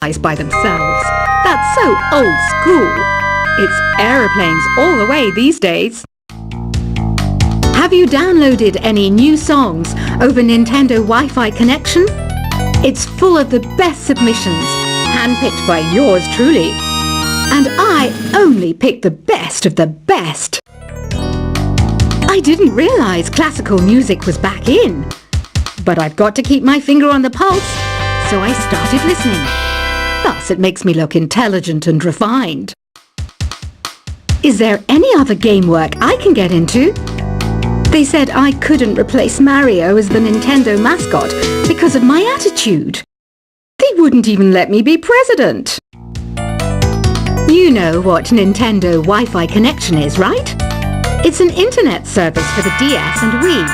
improvise by themselves. That's so old school. It's aeroplanes all the way these days. Have you downloaded any new songs over Nintendo Wi-Fi connection? It's full of the best submissions, handpicked by yours truly. And I only pick the best of the best. I didn't realize classical music was back in. But I've got to keep my finger on the pulse, so I started listening. Thus, it makes me look intelligent and refined. Is there any other game work I can get into? They said I couldn't replace Mario as the Nintendo mascot because of my attitude. They wouldn't even let me be president. You know what Nintendo Wi-Fi connection is, right? It's an internet service for the DS and Wii,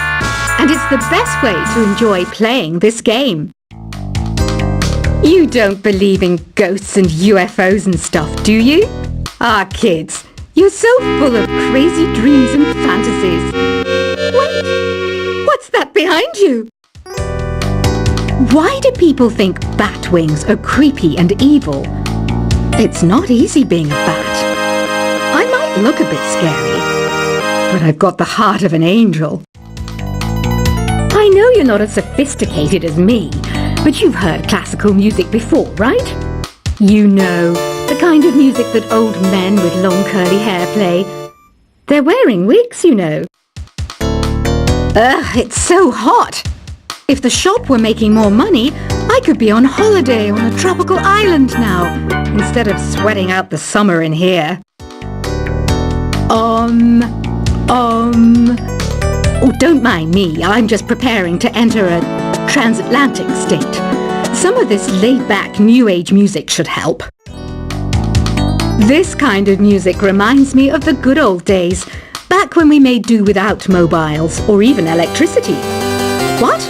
and it's the best way to enjoy playing this game. You don't believe in ghosts and UFOs and stuff, do you? Ah, kids, you're so full of crazy dreams and fantasies. Wait, what's that behind you? Why do people think bat wings are creepy and evil? It's not easy being a bat. I might look a bit scary, but I've got the heart of an angel. I know you're not as sophisticated as me, but you've heard classical music before, right? You know, the kind of music that old men with long curly hair play. They're wearing wigs, you know. Ugh, it's so hot. If the shop were making more money, I could be on holiday on a tropical island now, instead of sweating out the summer in here. Oh, don't mind me. I'm just preparing to enter a transatlantic state. Some of this laid-back New Age music should help. This kind of music reminds me of the good old days, back when we made do without mobiles or even electricity. What?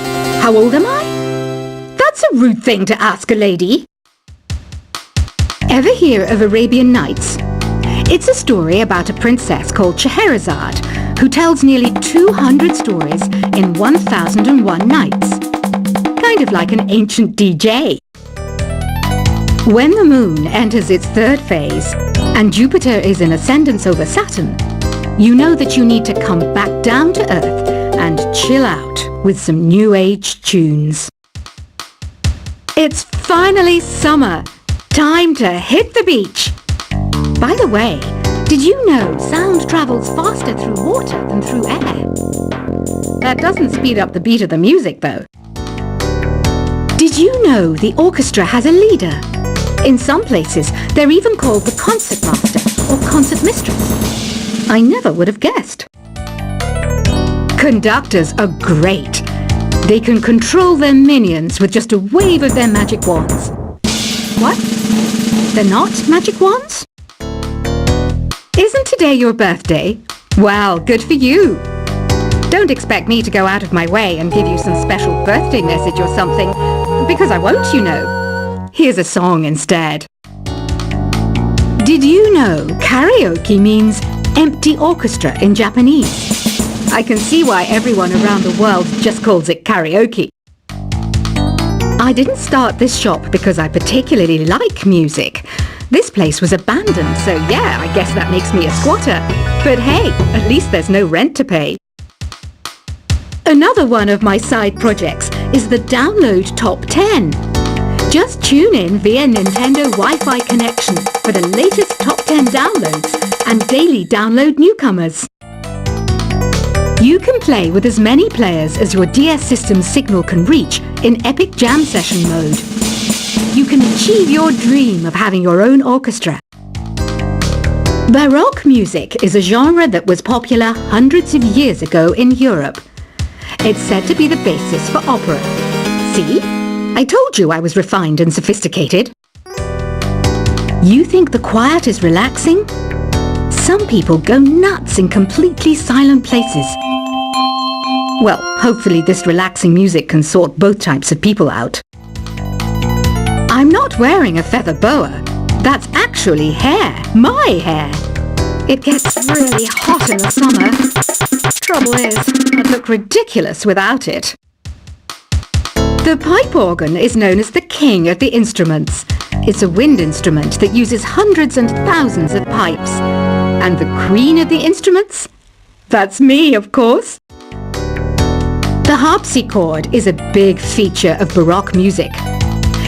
How old am I? That's a rude thing to ask a lady. Ever hear of Arabian Nights? It's a story about a princess called Scheherazade who tells nearly 200 stories in 1001 nights. Kind of like an ancient DJ. When the moon enters its third phase and Jupiter is in ascendance over Saturn, you know that you need to come back down to Earth and chill out with some New Age tunes. It's finally summer. Time to hit the beach. By the way, did you know sound travels faster through water than through air? That doesn't speed up the beat of the music, though. Did you know the orchestra has a leader? In some places, they're even called the concertmaster or concert mistress. I never would have guessed. Conductors are great. They can control their minions with just a wave of their magic wands. What? They're not magic wands? Isn't today your birthday? Well, good for you. Don't expect me to go out of my way and give you some special birthday message or something, because I won't, you know. Here's a song instead. Did you know karaoke means empty orchestra in Japanese? I can see why everyone around the world just calls it karaoke. I didn't start this shop because I particularly like music. This place was abandoned, so yeah, I guess that makes me a squatter. But hey, at least there's no rent to pay. Another one of my side projects is the Download Top 10. Just tune in via Nintendo Wi-Fi connection for the latest Top 10 downloads and daily download newcomers. You can play with as many players as your DS system's signal can reach in Epic Jam Session mode. You can achieve your dream of having your own orchestra. Baroque music is a genre that was popular hundreds of years ago in Europe. It's said to be the basis for opera. See? I told you I was refined and sophisticated. You think the quiet is relaxing? Some people go nuts in completely silent places. Well, hopefully this relaxing music can sort both types of people out. I'm not wearing a feather boa. That's actually hair. My hair. It gets really hot in the summer. Trouble is, I'd look ridiculous without it. The pipe organ is known as the king of the instruments. It's a wind instrument that uses hundreds and thousands of pipes. And the queen of the instruments? That's me, of course. The harpsichord is a big feature of Baroque music.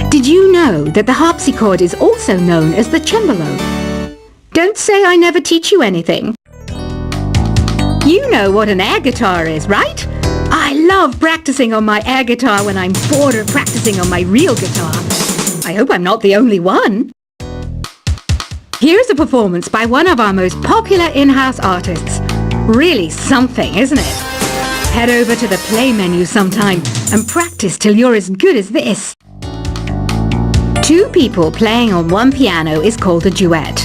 Did you know that the harpsichord is also known as the cembalo? Don't say I never teach you anything. You know what an air guitar is, right? I love practicing on my air guitar when I'm bored of practicing on my real guitar. I hope I'm not the only one. Here's a performance by one of our most popular in-house artists. Really something, isn't it? Head over to the play menu sometime and practice till you're as good as this. Two people playing on one piano is called a duet.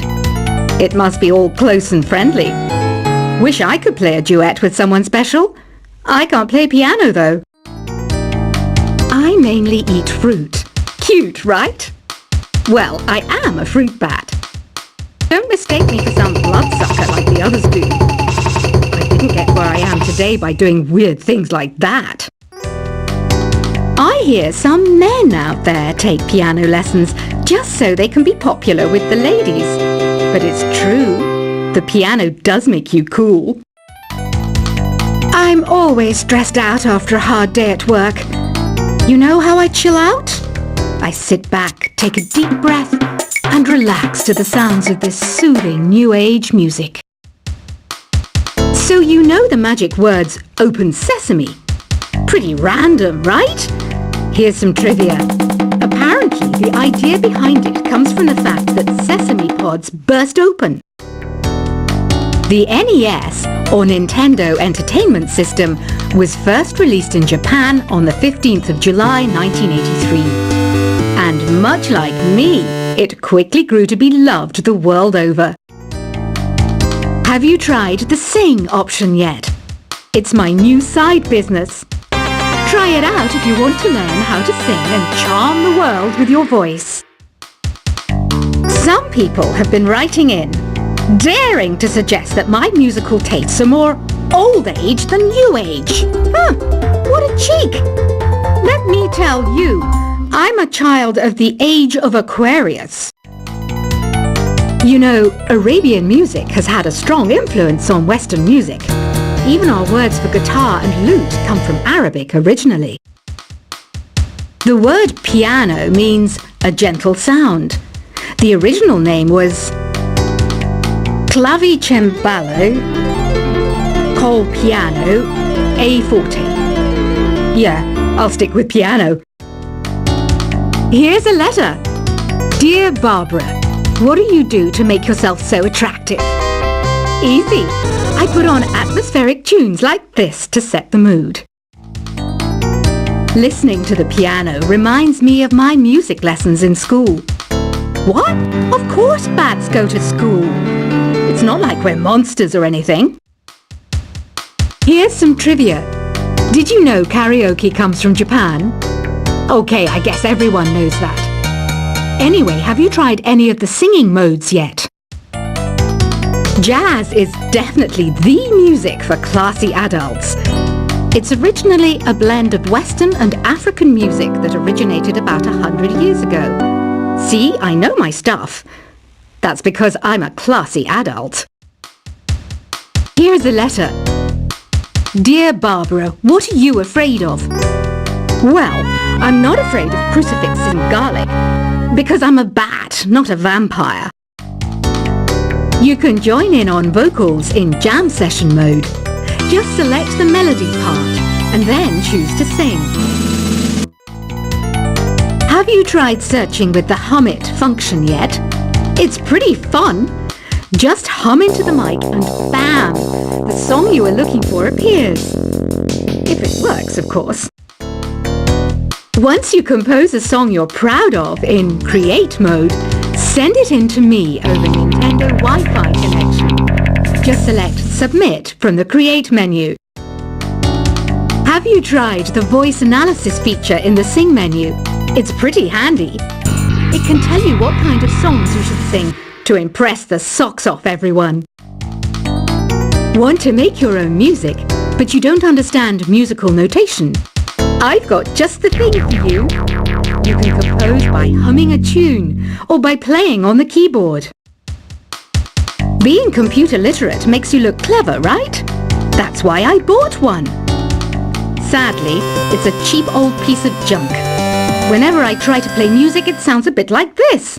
It must be all close and friendly. Wish I could play a duet with someone special. I can't play piano though. I mainly eat fruit. Cute, right? Well, I am a fruit bat. Don't mistake me for some bloodsucker like the others do. I didn't get where I am today by doing weird things like that. I hear some men out there take piano lessons just so they can be popular with the ladies. But it's true, the piano does make you cool. I'm always stressed out after a hard day at work. You know how I chill out? I sit back, take a deep breath, and relax to the sounds of this soothing new age music. So you know the magic words "open sesame"? Pretty random, right? Here's some trivia. Apparently, the idea behind it comes from the fact that sesame pods burst open. The NES, or Nintendo Entertainment System, was first released in Japan on the 15th of July 1983. And much like me, it quickly grew to be loved the world over. Have you tried the Sing option yet? It's my new side business. Try it out if you want to learn how to sing and charm the world with your voice. Some people have been writing in, daring to suggest that my musical tastes are more old age than new age. What a cheek! Let me tell you, I'm a child of the age of Aquarius. You know, Arabian music has had a strong influence on Western music. Even our words for guitar and lute come from Arabic originally. The word piano means a gentle sound. The original name was clavicembalo col piano a forte. Yeah, I'll stick with piano. Here's a letter. Dear Barbara, what do you do to make yourself so attractive? Easy. I put on atmospheric tunes like this to set the mood. Listening to the piano reminds me of my music lessons in school. What? Of course bats go to school. It's not like we're monsters or anything. Here's some trivia. Did you know karaoke comes from Japan? Okay, I guess everyone knows that. Anyway, have you tried any of the singing modes yet? Jazz is definitely the music for classy adults. It's originally a blend of Western and African music that originated about 100 years ago. See, I know my stuff. That's because I'm a classy adult. Here's a letter. Dear Barbara, what are you afraid of? Well, I'm not afraid of crucifix and garlic, because I'm a bat, not a vampire. You can join in on vocals in jam session mode. Just select the melody part and then choose to sing. Have you tried searching with the Hum It function yet? It's pretty fun. Just hum into the mic and bam! The song you are looking for appears. If it works, of course. Once you compose a song you're proud of in Create mode, send it in to me over Nintendo Wi-Fi connection. Just select Submit from the Create menu. Have you tried the voice analysis feature in the Sing menu? It's pretty handy. It can tell you what kind of songs you should sing to impress the socks off everyone. Want to make your own music, but you don't understand musical notation? I've got just the thing for you. You can compose by humming a tune or by playing on the keyboard. Being computer literate makes you look clever, right? That's why I bought one. Sadly, it's a cheap old piece of junk. Whenever I try to play music, it sounds a bit like this.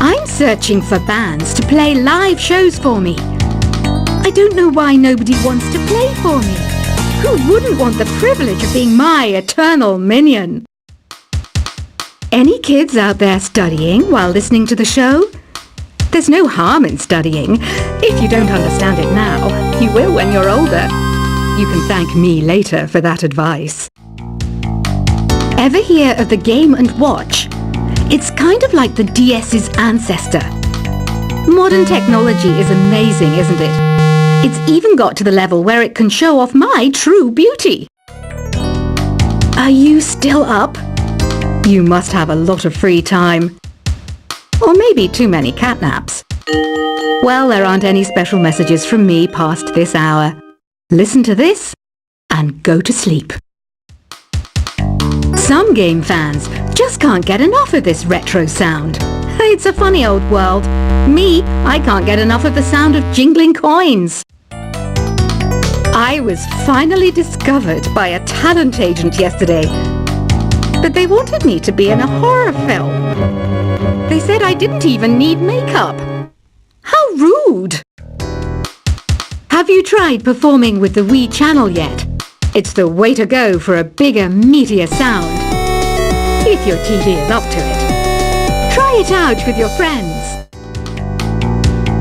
I'm searching for bands to play live shows for me. I don't know why nobody wants to play for me. Who wouldn't want the privilege of being my eternal minion? Any kids out there studying while listening to the show? There's no harm in studying. If you don't understand it now, you will when you're older. You can thank me later for that advice. Ever hear of the Game & Watch? It's kind of like the DS's ancestor. Modern technology is amazing, isn't it? It's even got to the level where it can show off my true beauty. Are you still up? You must have a lot of free time. Or maybe too many catnaps. Well, there aren't any special messages from me past this hour. Listen to this and go to sleep. Some game fans just can't get enough of this retro sound. It's a funny old world. Me, I can't get enough of the sound of jingling coins. I was finally discovered by a talent agent yesterday, but they wanted me to be in a horror film. They said I didn't even need makeup. How rude! Have you tried performing with the Wii channel yet? It's the way to go for a bigger, meatier sound. If your TV is up to it. Try it out with your friends.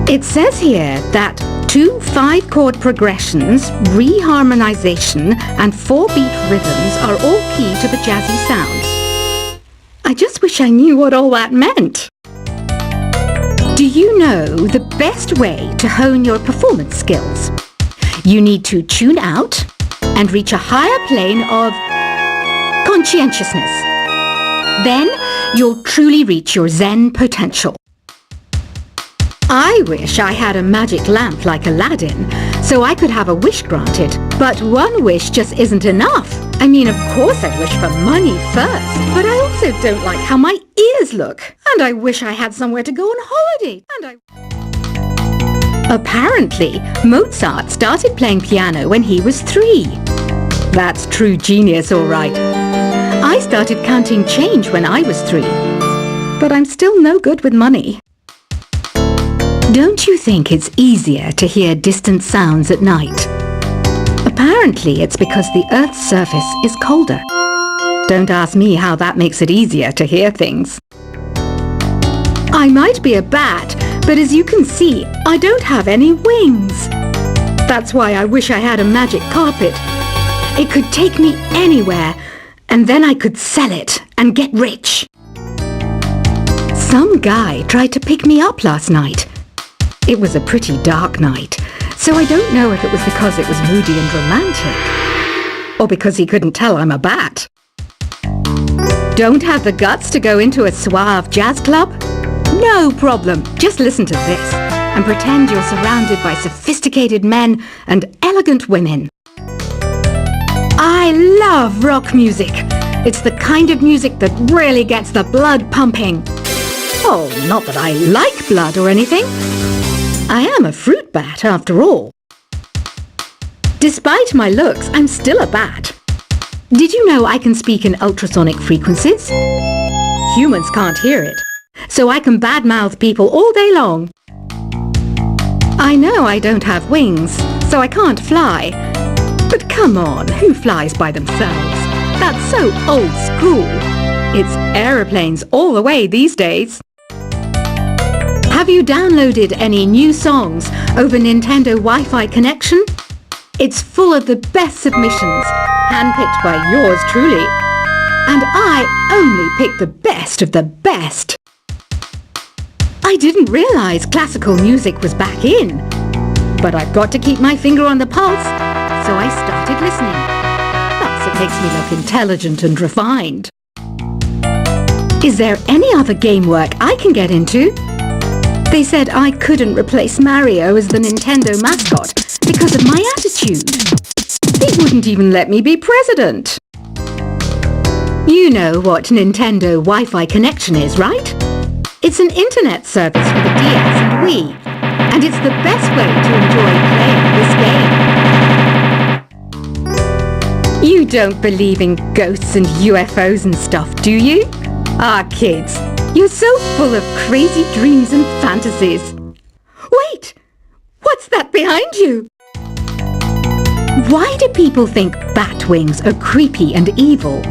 It says here that 2 5-chord progressions, reharmonization, and 4-beat rhythms are all key to the jazzy sound. I just wish I knew what all that meant. Do you know the best way to hone your performance skills? You need to tune out and reach a higher plane of conscientiousness. Then you'll truly reach your Zen potential. I wish I had a magic lamp like Aladdin, so I could have a wish granted. But one wish just isn't enough. I mean, of course I'd wish for money first, but I also don't like how my ears look. And I wish I had somewhere to go on holiday. Apparently, Mozart started playing piano when he was 3. That's true genius, all right. I started counting change when I was 3, but I'm still no good with money. Don't you think it's easier to hear distant sounds at night? Apparently, it's because the Earth's surface is colder. Don't ask me how that makes it easier to hear things. I might be a bat, but as you can see, I don't have any wings. That's why I wish I had a magic carpet. It could take me anywhere, and then I could sell it and get rich. Some guy tried to pick me up last night. It was a pretty dark night, so I don't know if it was because it was moody and romantic, or because he couldn't tell I'm a bat. Don't have the guts to go into a suave jazz club? No problem, just listen to this and pretend you're surrounded by sophisticated men and elegant women. I love rock music. It's the kind of music that really gets the blood pumping. Oh, not that I like blood or anything. I am a fruit bat, after all. Despite my looks, I'm still a bat. Did you know I can speak in ultrasonic frequencies? Humans can't hear it, so I can badmouth people all day long. I know I don't have wings, so I can't fly. But come on, who flies by themselves? That's so old school. It's aeroplanes all the way these days. Have you downloaded any new songs over Nintendo Wi-Fi connection? It's full of the best submissions, handpicked by yours truly. And I only pick the best of the best. I didn't realize classical music was back in. But I've got to keep my finger on the pulse, so I started listening. Plus, it makes me look intelligent and refined. Is there any other game work I can get into? They said I couldn't replace Mario as the Nintendo mascot because of my attitude. They wouldn't even let me be president. You know what Nintendo Wi-Fi connection is, right? It's an internet service for the DS and Wii, and it's the best way to enjoy playing this game. You don't believe in ghosts and UFOs and stuff, do you? Ah, kids, you're so full of crazy dreams and fantasies. Wait! What's that behind you? Why do people think bat wings are creepy and evil?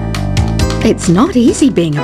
It's not easy being a